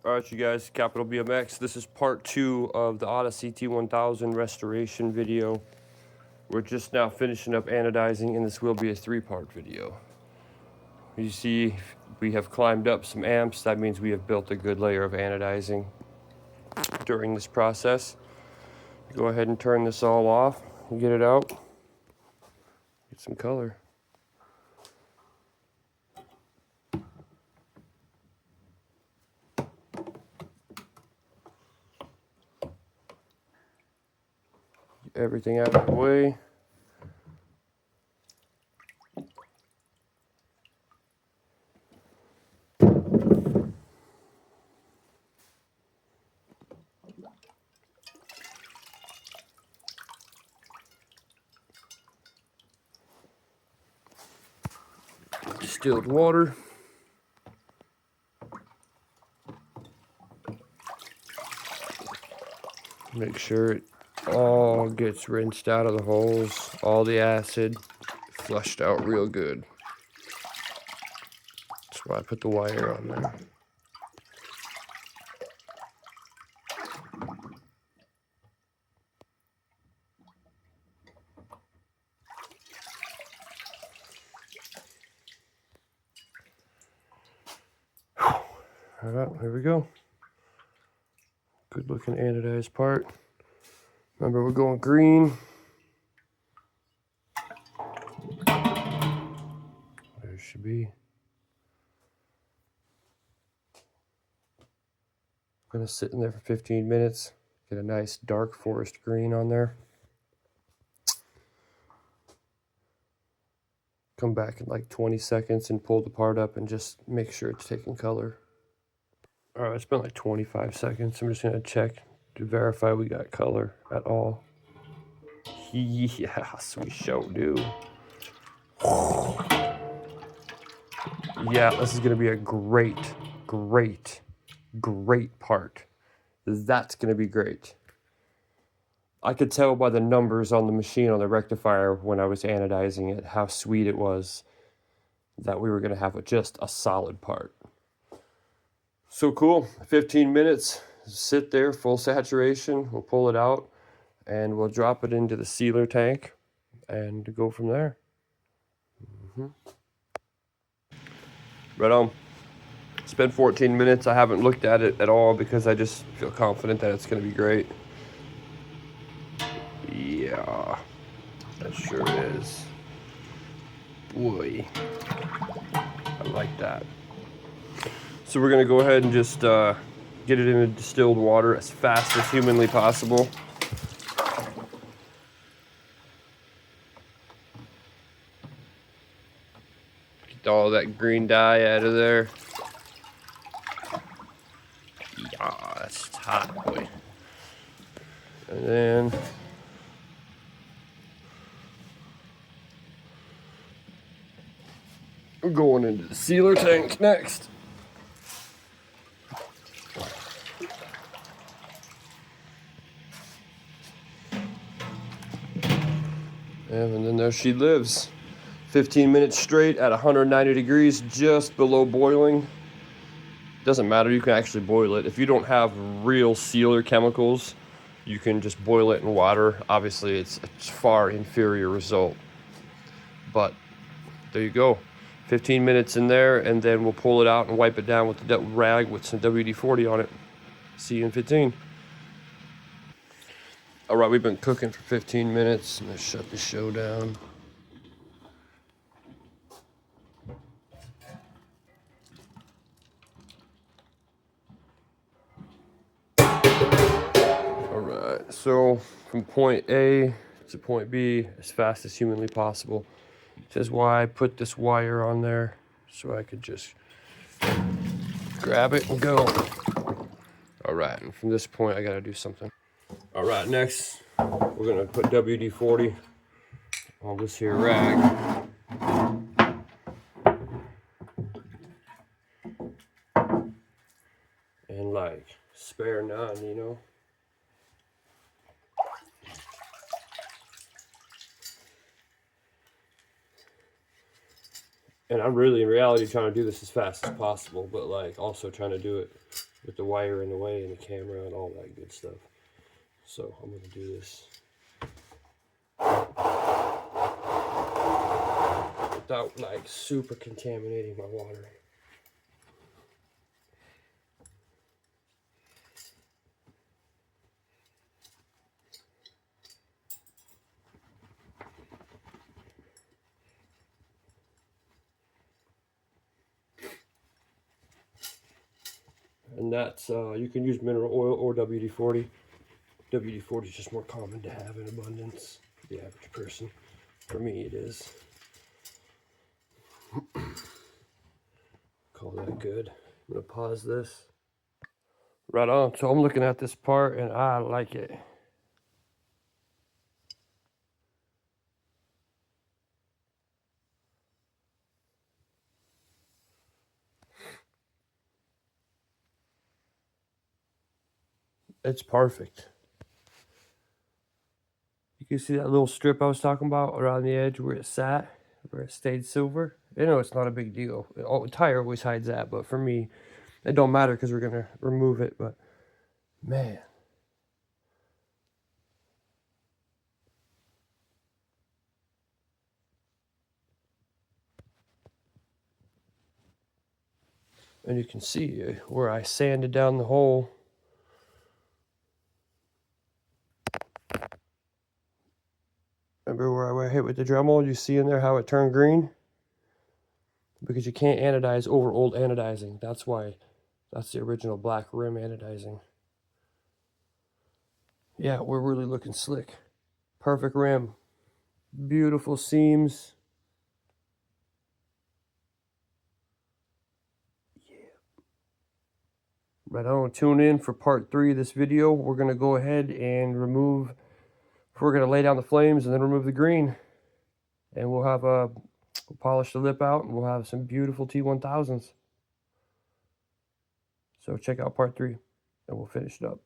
Alright you guys, Capital BMX. This is part 2 of the Odyssey t1000 restoration video. We're just now finishing up anodizing, and this will be a 3-part video. You see, we have climbed up some amps. That means we have built a good layer of anodizing during this process. Go ahead and turn this all off and get it out. Get some color. Get everything out of the way. Distilled water. Make sure it all gets rinsed out of the holes, all the acid flushed out real good. That's why I put the wire on there. All right, here we go. Good looking anodized part. Remember, we're going green. There it should be. I'm gonna sit in there for 15 minutes, get a nice dark forest green on there. Come back in like 20 seconds and pull the part up and just make sure it's taking color. All right, it's been like 25 seconds. I'm just gonna check to verify we got color at all. Yes, we sure do. Yeah, this is gonna be a great part. That's gonna be great. I could tell by the numbers on the machine on the rectifier when I was anodizing it how sweet it was that we were gonna have just a solid part. So cool, 15 minutes, sit there, full saturation, we'll pull it out and we'll drop it into the sealer tank and go from there. Right on. It's been 14 minutes, I haven't looked at it at all because I just feel confident that it's gonna be great. Yeah, that sure is. Boy, I like that. So we're gonna go ahead and just get it into distilled water as fast as humanly possible. Get all that green dye out of there. Yeah, that's hot, boy. And then we're going into the sealer tank next. And then there she lives. 15 minutes straight at 190 degrees, just below boiling. Doesn't matter, you can actually boil it. If you don't have real sealer chemicals, you can just boil it in water. Obviously, it's a far inferior result. But there you go. 15 minutes in there, and then we'll pull it out and wipe it down with the rag with some WD-40 on it. See you in 15. All right, we've been cooking for 15 minutes. Let's shut the show down. All right, so from point A to point B as fast as humanly possible. This is why I put this wire on there, so I could just grab it and go. All right, and from this point, I gotta do something. All right, next, we're gonna put WD-40 on this here rag. And like, spare none, you know? And I'm really, in reality, trying to do this as fast as possible, but like, also trying to do it with the wire in the way and the camera and all that good stuff. So I'm going to do this without like super contaminating my water. And that's, you can use mineral oil or WD-40. WD-40 is just more common to have in abundance for the average person. For me, it is. Call that good. I'm going to pause this. Right on. So I'm looking at this part and I like it. It's perfect. You can see that little strip I was talking about around the edge where it sat, where it stayed silver. You know, it's not a big deal. The tire always hides that, but for me, it don't matter because we're going to remove it. But man. And you can see where I sanded down the hole. Remember where I hit with the Dremel? You see in there how it turned green? Because you can't anodize over old anodizing. That's why. That's the original black rim anodizing. Yeah, we're really looking slick. Perfect rim. Beautiful seams. Yeah. Right on. Tune in for part 3 of this video. We're going to go ahead and remove, we're going to lay down the flames and then remove the green. And we'll have we'll polish the lip out and we'll have some beautiful T1000s. So check out part 3 and we'll finish it up.